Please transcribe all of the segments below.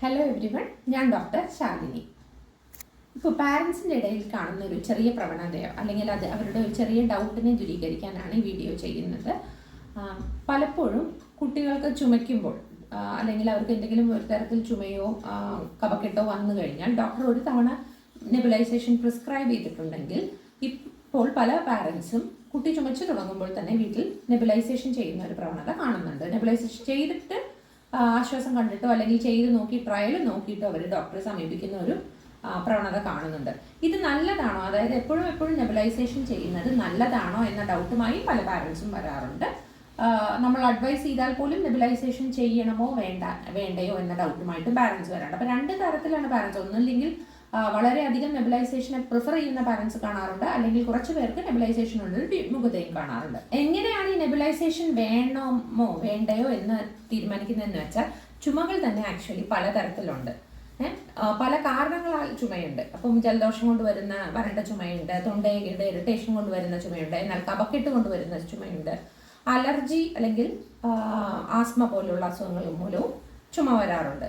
Hello everyone, ഞാൻ doctor Shalini. ഇപ്പോൾ പാരൻസിൻ്റെ ഇടയിൽ കാണുന്ന ഒരു ചെറിയ പ്രവണതയോ അല്ലെങ്കിൽ അത് അവരുടെ ഒരു ചെറിയ ഡൗട്ടിനെ ദൂരീകരിക്കാനാണ് ഈ വീഡിയോ ചെയ്യുന്നത്. പലപ്പോഴും കുട്ടികൾക്ക് ചുമയ്ക്കുമ്പോൾ അല്ലെങ്കിൽ അവർക്ക് എന്തെങ്കിലും ഒരു തരത്തിൽ ചുമയോ കഫക്കെട്ടോ വന്നു കഴിഞ്ഞാൽ ഡോക്ടർ ഒരു തവണ നെബുലൈസേഷൻ പ്രിസ്ക്രൈബ് ചെയ്തിട്ടുണ്ടെങ്കിൽ ഇപ്പോൾ പല പാരൻസും കുട്ടി ചുമച്ചു തുടങ്ങുമ്പോൾ തന്നെ വീട്ടിൽ നെബുലൈസേഷൻ ചെയ്യുന്ന ഒരു പ്രവണത കാണുന്നുണ്ട്. നെബുലൈസേഷൻ ചെയ്തിട്ട് ആശ്വാസം കണ്ടിട്ടോ അല്ലെങ്കിൽ ചെയ്ത് നോക്കി ട്രയൽ നോക്കിയിട്ടോ അവർ ഡോക്ടറെ സമീപിക്കുന്ന ഒരു പ്രവണത കാണുന്നുണ്ട്. ഇത് നല്ലതാണോ? അതായത് എപ്പോഴും നെബുലൈസേഷൻ ചെയ്യുന്നത് നല്ലതാണോ എന്ന ഡൗട്ടുമായി പല പാരൻസും വരാറുണ്ട്. നമ്മൾ അഡ്വൈസ് ചെയ്താൽ പോലും നെബുലൈസേഷൻ ചെയ്യണമോ വേണ്ടയോ എന്ന ഡൗട്ടുമായിട്ട് പാരൻസ് വരാറുണ്ട്. അപ്പോൾ രണ്ട് തരത്തിലാണ് പാരൻസ്. ഒന്നുമില്ലെങ്കിൽ വളരെയധികം നെബുലൈസേഷനെ പ്രിഫർ ചെയ്യുന്ന പാരൻസ് കാണാറുണ്ട്, അല്ലെങ്കിൽ കുറച്ച് പേർക്ക് നെബുലൈസേഷനുള്ള ഒരു വിമുഖതയും കാണാറുണ്ട്. എങ്ങനെയാണ് ഈ നെബുലൈസേഷൻ വേണമോ വേണ്ടയോ എന്ന് തീരുമാനിക്കുന്നതെന്ന് വെച്ചാൽ ചുമകൾ തന്നെ ആക്ച്വലി പലതരത്തിലുണ്ട്. പല കാരണങ്ങളാൽ ചുമയുണ്ട്. അപ്പം ജലദോഷം കൊണ്ട് വരുന്ന വരണ്ട ചുമയുണ്ട്, തൊണ്ടയുടെ ഇറിറ്റേഷൻ കൊണ്ട് വരുന്ന ചുമയുണ്ട്, എന്നാൽ കഫക്കെട്ട് കൊണ്ടുവരുന്ന ചുമയുണ്ട്, അലർജി അല്ലെങ്കിൽ ആസ്മ പോലുള്ള അസുഖങ്ങൾ മൂലവും ചുമ വരാറുണ്ട്.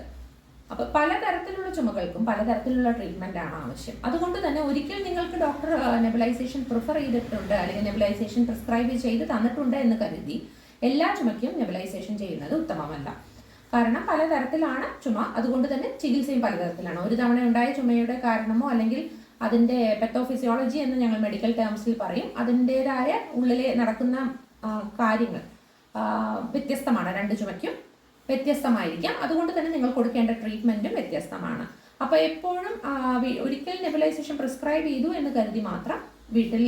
അപ്പോൾ പലതരത്തിലുള്ള ചുമകൾക്കും പലതരത്തിലുള്ള ട്രീറ്റ്മെൻ്റ് ആണ് ആവശ്യം. അതുകൊണ്ട് തന്നെ ഒരിക്കൽ നിങ്ങൾക്ക് ഡോക്ടർ നെബുലൈസേഷൻ പ്രിഫർ ചെയ്തിട്ടുണ്ട് അല്ലെങ്കിൽ നെബുലൈസേഷൻ പ്രിസ്ക്രൈബ് ചെയ്ത് തന്നിട്ടുണ്ട് എന്ന് കരുതി എല്ലാ ചുമയ്ക്കും നെബുലൈസേഷൻ ചെയ്യുന്നത് ഉത്തമമല്ല. കാരണം പലതരത്തിലാണ് ചുമ, അതുകൊണ്ട് തന്നെ ചികിത്സയും പലതരത്തിലാണ്. ഒരു തവണ ഉണ്ടായ ചുമയുടെ കാരണമോ അല്ലെങ്കിൽ അതിൻ്റെ പെത്തോഫിസിയോളജി എന്ന് ഞങ്ങൾ മെഡിക്കൽ ടേംസിൽ പറയും, അതിൻ്റെതായ ഉള്ളിലെ നടക്കുന്ന കാര്യങ്ങൾ വ്യത്യസ്തമാണ്. രണ്ട് ചുമയ്ക്കും വ്യത്യസ്തമായിരിക്കാം. അതുകൊണ്ട് തന്നെ നിങ്ങൾ കൊടുക്കേണ്ട ട്രീറ്റ്മെൻറ്റും വ്യത്യസ്തമാണ്. അപ്പോൾ എപ്പോഴും ഒരിക്കൽ നെബുലൈസേഷൻ പ്രിസ്ക്രൈബ് ചെയ്തു എന്ന് കരുതി മാത്രം വീട്ടിൽ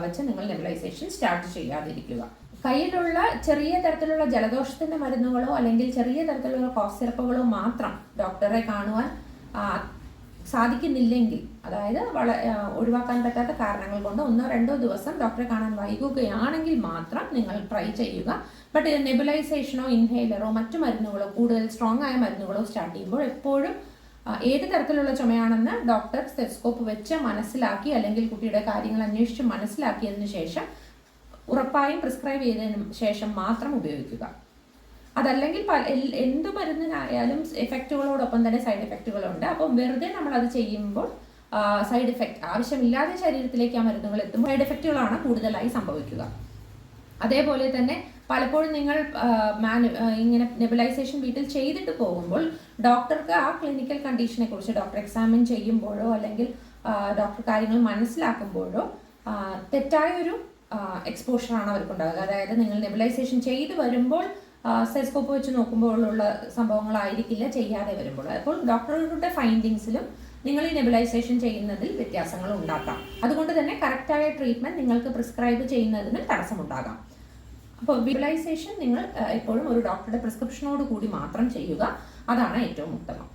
വെച്ച് നിങ്ങൾ നെബുലൈസേഷൻ സ്റ്റാർട്ട് ചെയ്യാതിരിക്കുക. കയ്യിലുള്ള ചെറിയ തരത്തിലുള്ള ജലദോഷത്തിൻ്റെ മരുന്നുകളോ അല്ലെങ്കിൽ ചെറിയ തരത്തിലുള്ള കോഫ് സിറപ്പുകളോ മാത്രം ഡോക്ടറെ കാണുവാൻ സാധിക്കുന്നില്ലെങ്കിൽ, അതായത് ഒഴിവാക്കാൻ പറ്റാത്ത കാരണങ്ങൾ കൊണ്ട് 1-2 ദിവസം ഡോക്ടറെ കാണാൻ വൈകുകയാണെങ്കിൽ മാത്രം നിങ്ങൾ ട്രൈ ചെയ്യുക. ബട്ട് ഇത് നെബുലൈസേഷനോ ഇൻഹേലറോ മറ്റു മരുന്നുകളോ കൂടുതൽ സ്ട്രോങ് ആയ മരുന്നുകളോ സ്റ്റാർട്ട് ചെയ്യുമ്പോൾ എപ്പോഴും ഏത് തരത്തിലുള്ള ചുമയാണെന്ന് ഡോക്ടർ സ്റ്റെതസ്കോപ്പ് വെച്ച് മനസ്സിലാക്കി അല്ലെങ്കിൽ കുട്ടിയുടെ കാര്യങ്ങൾ അന്വേഷിച്ച് മനസ്സിലാക്കിയതിനു ശേഷം ഉറപ്പായും പ്രിസ്ക്രൈബ് ചെയ്തതിന് ശേഷം മാത്രം ഉപയോഗിക്കുക. അതല്ലെങ്കിൽ എന്ത് മരുന്നിനായാലും എഫക്റ്റുകളോടൊപ്പം തന്നെ സൈഡ് എഫക്റ്റുകളുണ്ട്. അപ്പം വെറുതെ നമ്മളത് ചെയ്യുമ്പോൾ സൈഡ് എഫക്റ്റ് ആവശ്യമില്ലാതെ ശരീരത്തിലേക്ക് ആ മരുന്നുകൾ എത്തുമ്പോൾ സൈഡ് എഫക്റ്റുകളാണ് കൂടുതലായി സംഭവിക്കുക. അതേപോലെ തന്നെ പലപ്പോഴും നിങ്ങൾ ഇങ്ങനെ നെബുലൈസേഷൻ വീട്ടിൽ ചെയ്തിട്ട് പോകുമ്പോൾ ഡോക്ടർക്ക് ആ ക്ലിനിക്കൽ കണ്ടീഷനെ കുറിച്ച് ഡോക്ടർ എക്സാമിൻ ചെയ്യുമ്പോഴോ അല്ലെങ്കിൽ ഡോക്ടർ കാര്യങ്ങൾ മനസ്സിലാക്കുമ്പോഴോ തെറ്റായൊരു എക്സ്പോഷറാണ് അവർക്കുണ്ടാകുക. അതായത് നിങ്ങൾ നെബുലൈസേഷൻ ചെയ്ത് വരുമ്പോൾ സ്റ്റെതസ്കോപ്പ് വെച്ച് നോക്കുമ്പോഴുള്ള സംഭവങ്ങളായിരിക്കില്ല ചെയ്യാതെ വരുമ്പോൾ. അപ്പോൾ ഡോക്ടറുടെ ഫൈൻഡിങ്സിലും നിങ്ങൾ ഈ നെബുലൈസേഷൻ ചെയ്യുന്നതിൽ വ്യത്യാസങ്ങൾ ഉണ്ടാക്കാം. അതുകൊണ്ട് തന്നെ കറക്റ്റായ ട്രീറ്റ്മെൻറ്റ് നിങ്ങൾക്ക് പ്രിസ്ക്രൈബ് ചെയ്യുന്നതിന് തടസ്സമുണ്ടാകാം. അപ്പോൾ നെബുലൈസേഷൻ നിങ്ങൾ എപ്പോഴും ഒരു ഡോക്ടറുടെ പ്രിസ്ക്രിപ്ഷനോട് കൂടി മാത്രം ചെയ്യുക. അതാണ് ഏറ്റവും ഉത്തമം.